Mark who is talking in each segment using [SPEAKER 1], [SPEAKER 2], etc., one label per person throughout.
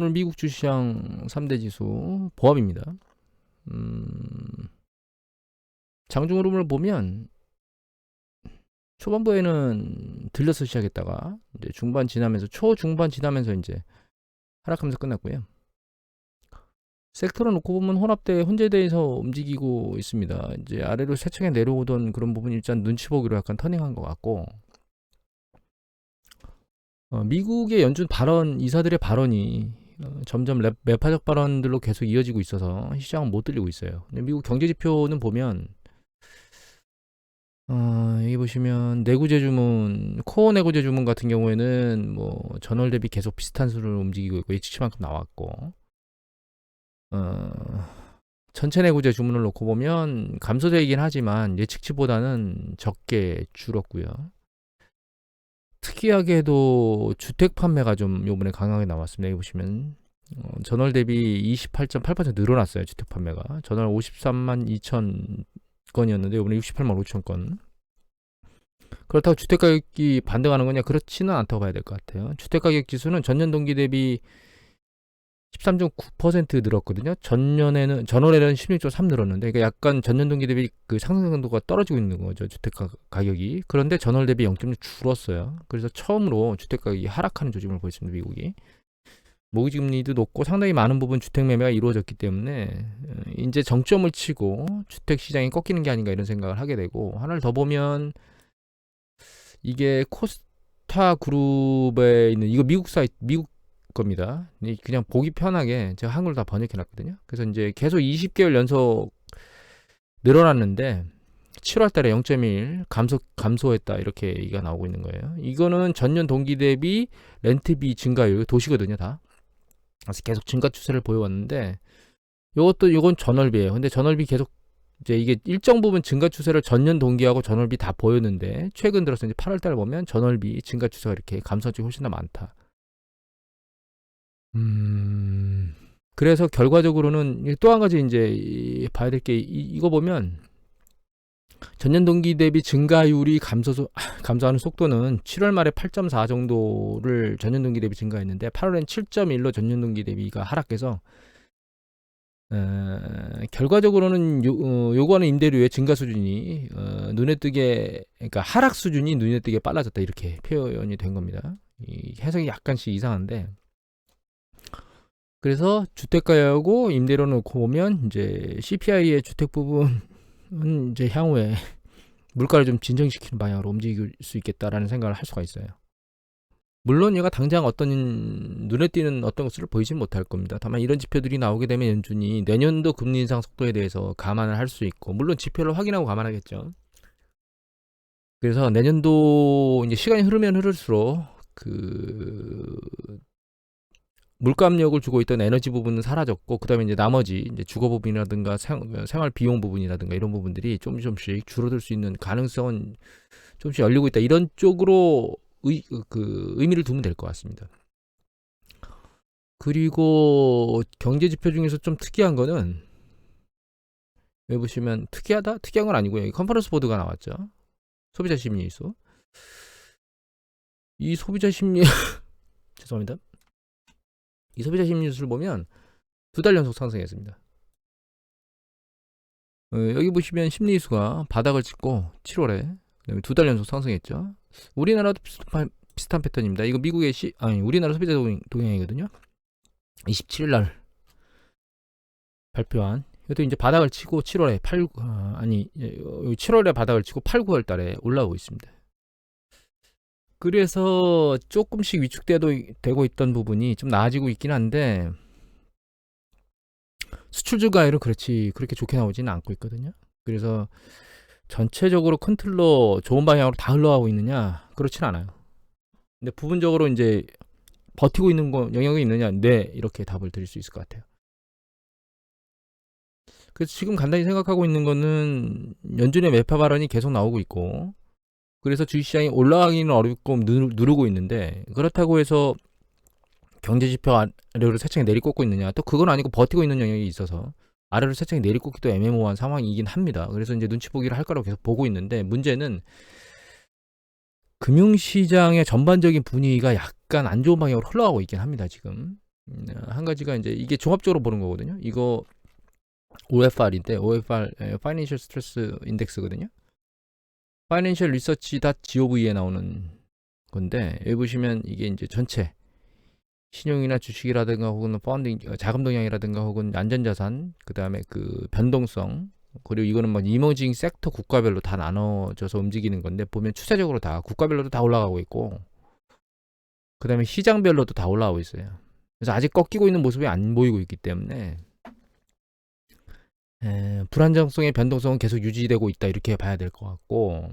[SPEAKER 1] 오늘 미국 주시장 3대 지수 보합입니다. 장중 흐름을 보면 초반부에는 들려서 시작했다가 이제 중반 지나면서 초중반 지나면서 이제 하락하면서 끝났고요. 섹터를 놓고 보면 혼합대 혼재대에서 움직이고 있습니다. 이제 아래로 세차게 내려오던 그런 부분이 일단 눈치 보기로 약간 터닝한 것 같고, 미국의 연준 발언 이사들의 발언이 점점 매파적 발언들로 계속 이어지고 있어서 시장은 못 들리고 있어요. 근데 미국 경제 지표는 보면 여기 보시면 내구재 주문, 코어 내구재 주문 같은 경우에는 뭐 전월 대비 계속 비슷한 수를 움직이고 있고 예측치만큼 나왔고, 전체 내구재 주문을 놓고 보면 감소되긴 하지만 예측치보다는 적게 줄었고요. 특이하게도 주택 판매가 좀 요번에 강하게 나왔습니다. 여기 보시면 전월 대비 28.8% 늘어났어요. 주택 판매가 전월 53만 2천 건이었는데 이번에 68만 5천 건. 그렇다고 주택가격이 반등하는 거냐? 그렇지는 않다고 봐야 될 것 같아요. 주택가격 지수는 전년 동기 대비 13.9% 늘었거든요. 전월에는 16.3 늘었는데, 그러니까 약간 전년 동기 대비 그 상승도가 떨어지고 있는 거죠. 주택 가격이. 그런데 전월 대비 0.6 줄었어요. 그래서 처음으로 주택 가격이 하락하는 조짐을 보였습니다. 미국이. 모기지금리도 높고 상당히 많은 부분 주택 매매가 이루어졌기 때문에 이제 정점을 치고 주택 시장이 꺾이는 게 아닌가 이런 생각을 하게 되고, 하나를 더 보면 이게 코스타 그룹에 있는 이거 미국 겁니다. 그냥 보기 편하게 제가 한글로 다 번역해 놨거든요. 그래서 이제 계속 20개월 연속 늘어났는데 7월 달에 0.1 감소했다 이렇게 얘기가 나오고 있는 거예요. 이거는 전년 동기 대비 렌트비 증가율 도시거든요, 다. 그래서 계속 증가 추세를 보여왔는데 이건 전월비예요. 근데 전월비 계속 이제 이게 일정 부분 증가 추세를 전년 동기하고 전월비 다 보였는데 최근 들어서 이제 8월 달 보면 전월비 증가 추세가 이렇게 감소한 쪽이 훨씬 더 많다. 그래서 결과적으로는 또 한 가지 이제 봐야 될 게 이거 보면 전년 동기 대비 증가율이 감소하는 속도는 7월 말에 8.4 정도를 전년 동기 대비 증가했는데 8월엔 7.1로 전년 동기 대비가 하락해서 결과적으로는 요구하는 임대료의 증가 수준이 눈에 띄게, 그러니까 하락 수준이 눈에 띄게 빨라졌다 이렇게 표현이 된 겁니다. 이 해석이 약간씩 이상한데, 그래서 주택가하고 임대료 놓고 보면 이제 CPI의 주택 부분은 이제 향후에 물가를 좀 진정시키는 방향으로 움직일 수 있겠다라는 생각을 할 수가 있어요. 물론 얘가 당장 어떤 눈에 띄는 어떤 것을 보이진 못할 겁니다. 다만 이런 지표들이 나오게 되면 연준이 내년도 금리 인상 속도에 대해서 감안을 할 수 있고, 물론 지표를 확인하고 감안하겠죠. 그래서 내년도 이제 시간이 흐르면 흐를수록 그 물가 압력을 주고 있던 에너지 부분은 사라졌고, 그다음에 이제 나머지 이제 주거 부분이라든가 생활 비용 부분이라든가 이런 부분들이 조금씩 줄어들 수 있는 가능성은 조금씩 열리고 있다. 이런 쪽으로 의미를 두면 될 것 같습니다. 그리고 경제 지표 중에서 좀 특이한 거는 여기 보시면 특이한 건 아니고요. 여기 컨퍼런스 보드가 나왔죠. 소비자 심리 지수. 이 소비자 심리 죄송합니다. 이 소비자 심리 지수를 보면 2달 연속 상승했습니다. 여기 보시면 심리 지수가 바닥을 찍고 7월에 그다음에 2달 연속 상승했죠. 우리나라도 비슷한 패턴입니다. 이거 미국의 우리나라 소비자 동향이거든요. 27일 날 발표한, 이것도 이제 바닥을 치고 7월에 7월에 바닥을 치고 8, 9월 달에 올라오고 있습니다. 그래서 조금씩 위축되고 있던 부분이 좀 나아지고 있긴 한데, 수출 증가율은 그렇게 좋게 나오지는 않고 있거든요. 그래서 전체적으로 큰 틀로 좋은 방향으로 다 흘러가고 있느냐? 그렇진 않아요. 근데 부분적으로 이제 버티고 있는 영역이 있느냐? 네, 이렇게 답을 드릴 수 있을 것 같아요. 그래서 지금 간단히 생각하고 있는 거는 연준의 매파 발언이 계속 나오고 있고, 그래서 주식시장이 올라가기는 어렵고 누르고 있는데, 그렇다고 해서 경제지표 아래로 세차게 내리꽂고 있느냐? 또 그건 아니고 버티고 있는 영역이 있어서 아래로 세차게 내리꽂기도 애매모호한 상황이긴 합니다. 그래서 이제 눈치 보기를 할 거라고 계속 보고 있는데, 문제는 금융시장의 전반적인 분위기가 약간 안 좋은 방향으로 흘러가고 있긴 합니다. 지금 한 가지가 이제 이게 종합적으로 보는 거거든요. 이거 OFR인데 OFR Financial Stress Index거든요. Financial Research.gov에 나오는 건데 여기 보시면 이게 이제 전체 신용이나 주식이라든가 혹은 펀딩 자금 동향이라든가 혹은 안전자산 그다음에 그 변동성 그리고 이거는 뭐 이머징 섹터 국가별로 다 나눠져서 움직이는 건데 보면 추세적으로 다 국가별로도 다 올라가고 있고 그다음에 시장별로도 다 올라가고 있어요. 그래서 아직 꺾이고 있는 모습이 안 보이고 있기 때문에 불안정성의 변동성은 계속 유지되고 있다 이렇게 봐야 될 것 같고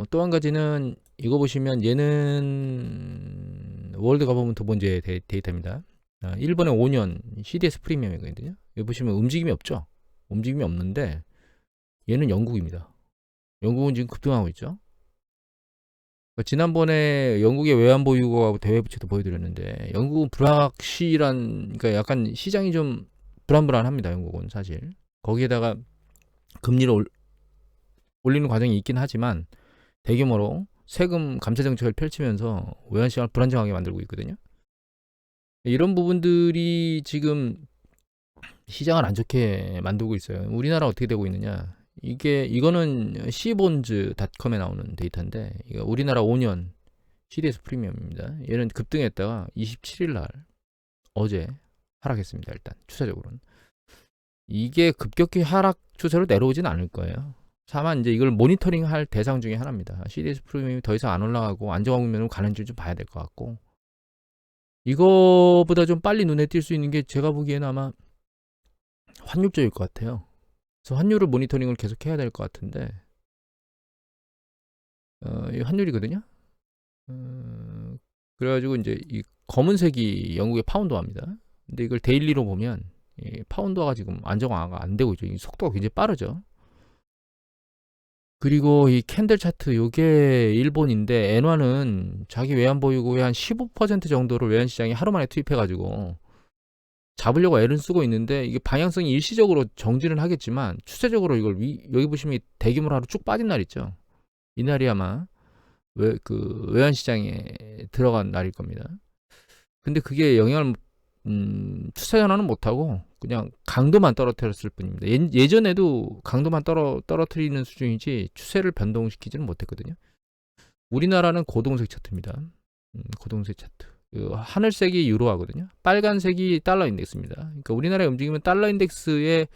[SPEAKER 1] 또 한 가지는 이거 보시면 얘는 월드 가버먼트 본즈의 데이터입니다. 일본의 5년 CDS 프리미엄이거든요. 여기 보시면 움직임이 없죠. 움직임이 없는데 얘는 영국입니다. 영국은 지금 급등하고 있죠. 그러니까 지난번에 영국의 외환보유고하고 대외부채도 보여드렸는데 영국은 불확실한 그러니까 약간 시장이 좀 불안불안합니다. 영국은 사실 거기에다가 금리를 올리는 과정이 있긴 하지만 대규모로 세금 감세 정책을 펼치면서 외환시장을 불안정하게 만들고 있거든요. 이런 부분들이 지금 시장을 안 좋게 만들고 있어요. 우리나라 어떻게 되고 있느냐? 이거는 Cbonds.com에 나오는 데이터인데 이거 우리나라 5년 CDS 프리미엄입니다. 얘는 급등했다가 27일 날 어제 하락했습니다. 일단 추세적으로는 이게 급격히 하락 추세로 내려오진 않을 거예요. 다만 이제 이걸 모니터링할 대상 중에 하나입니다. CDS 프리미엄이 더 이상 안 올라가고 안정화 국면으로 가는지 좀 봐야 될 것 같고 이거보다 좀 빨리 눈에 띌 수 있는 게 제가 보기에는 아마 환율 쪽일 것 같아요. 그래서 환율을 모니터링을 계속 해야 될 것 같은데 이 환율이거든요. 그래가지고 이제 이 검은색이 영국의 파운드화입니다. 근데 이걸 데일리로 보면 이 파운드화가 지금 안정화가 안 되고 있죠. 이 속도가 굉장히 빠르죠. 그리고 이 캔들 차트 요게 일본인데 엔화는 자기 외환 보유고의 한 15% 정도를 외환 시장에 하루 만에 투입해 가지고 잡으려고 애를 쓰고 있는데 이게 방향성이 일시적으로 정지는 하겠지만 추세적으로 이걸 여기 보시면 대규모로 하루 쭉 빠진 날 있죠. 이날이 아마 외환 시장에 들어간 날일 겁니다. 근데 그게 영향을 추세 전환은 못하고 그냥 강도만 떨어뜨렸을 뿐입니다. 예전에도 강도만 떨어뜨리는 수준이지 추세를 변동시키지는 못했거든요. 우리나라는 고동색 차트입니다. 고동색 차트. 하늘색이 유로화거든요. 빨간색이 달러 인덱스입니다. 그러니까 우리나라의 움직임은 달러 인덱스의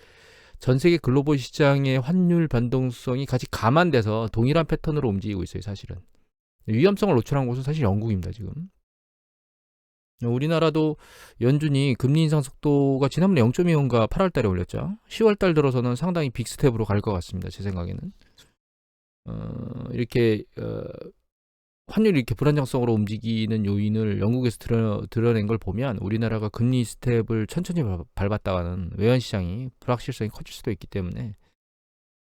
[SPEAKER 1] 전 세계 글로벌 시장의 환율 변동성이 같이 감안돼서 동일한 패턴으로 움직이고 있어요. 사실은. 위험성을 노출한 곳은 사실 영국입니다. 지금. 우리나라도 연준이 금리 인상 속도가 지난번에 0.25인가 8월 달에 올렸죠. 10월 달 들어서는 상당히 빅스텝으로 갈 것 같습니다. 제 생각에는. 이렇게 환율이 이렇게 불안정성으로 움직이는 요인을 영국에서 드러낸 걸 보면 우리나라가 금리 스텝을 천천히 밟았다가는 외환시장이 불확실성이 커질 수도 있기 때문에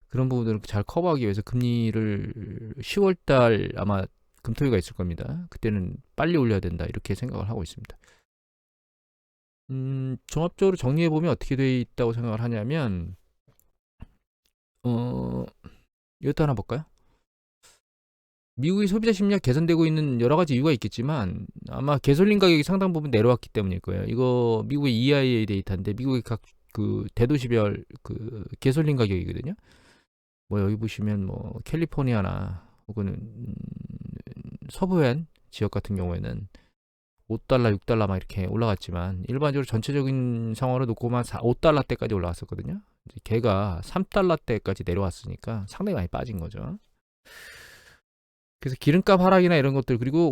[SPEAKER 1] 그런 부분들을 잘 커버하기 위해서 금리를 10월 달 아마 금토일가 있을 겁니다. 그때는 빨리 올려야 된다 이렇게 생각을 하고 있습니다. 종합적으로 정리해보면 어떻게 되어 있다고 생각을 하냐면 이것도 하나 볼까요? 미국의 소비자 심리가 개선되고 있는 여러 가지 이유가 있겠지만 아마 가솔린 가격이 상당 부분 내려왔기 때문일 거예요. 이거 미국의 EIA 데이터인데 미국의 각 그 대도시별 그 가솔린 가격이거든요. 뭐 여기 보시면 뭐 캘리포니아나 혹은 서부엔 지역 같은 경우에는 5달러, 6달러 막 이렇게 올라갔지만 일반적으로 전체적인 상황으로 놓고만 5달러대까지 올라갔었거든요. 이제 걔가 3달러대까지 내려왔으니까 상당히 많이 빠진 거죠. 그래서 기름값 하락이나 이런 것들 그리고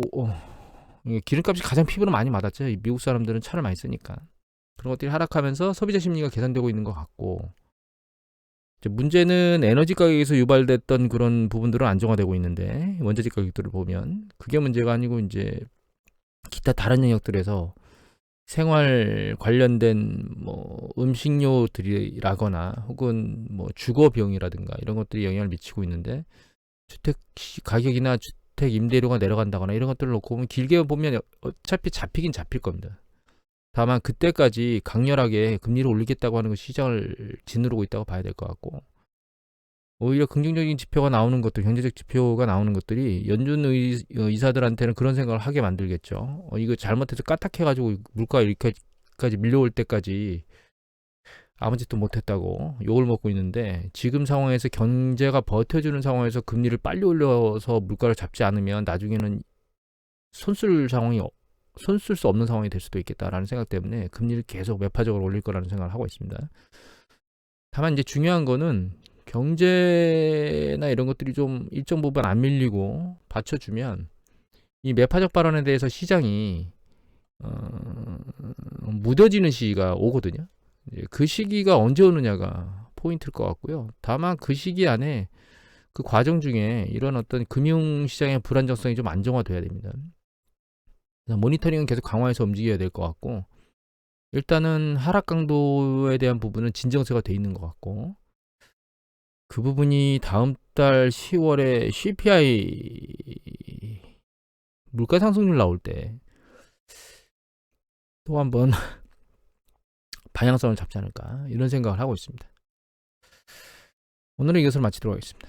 [SPEAKER 1] 기름값이 가장 피부로 많이 맞았죠. 미국 사람들은 차를 많이 쓰니까 그런 것들이 하락하면서 소비자 심리가 개선되고 있는 것 같고 문제는 에너지 가격에서 유발됐던 그런 부분들은 안정화되고 있는데 원자재 가격들을 보면 그게 문제가 아니고 이제 기타 다른 영역들에서 생활 관련된 뭐 음식료들이라거나 혹은 뭐 주거 비용이라든가 이런 것들이 영향을 미치고 있는데 주택 가격이나 주택 임대료가 내려간다거나 이런 것들을 놓고 보면 길게 보면 어차피 잡히긴 잡힐 겁니다. 다만 그때까지 강렬하게 금리를 올리겠다고 하는 것 시장을 짓누르고 있다고 봐야 될 것 같고 오히려 긍정적인 지표가 나오는 것들, 경제적 지표가 나오는 것들이 연준 의사들한테는 그런 생각을 하게 만들겠죠. 이거 잘못해서 까딱해가지고 물가 이렇게까지 밀려올 때까지 아무 짓도 못했다고 욕을 먹고 있는데, 지금 상황에서 경제가 버텨주는 상황에서 금리를 빨리 올려서 물가를 잡지 않으면 나중에는 손쓸 수 없는 상황이 될 수도 있겠다라는 생각 때문에 금리를 계속 매파적으로 올릴 거라는 생각을 하고 있습니다. 다만 이제 중요한 거는 경제나 이런 것들이 좀 일정 부분 안 밀리고 받쳐주면 이 매파적 발언에 대해서 시장이 무뎌지는 시기가 오거든요. 그 시기가 언제 오느냐가 포인트일 것 같고요. 다만 그 시기 안에 그 과정 중에 이런 어떤 금융시장의 불안정성이 좀 안정화돼야 됩니다. 모니터링은 계속 강화해서 움직여야 될 것 같고, 일단은 하락 강도에 대한 부분은 진정세가 돼 있는 것 같고, 그 부분이 다음 달 10월에 CPI 물가 상승률 나올 때 또 한번 방향성을 잡지 않을까, 이런 생각을 하고 있습니다. 오늘은 이것을 마치도록 하겠습니다.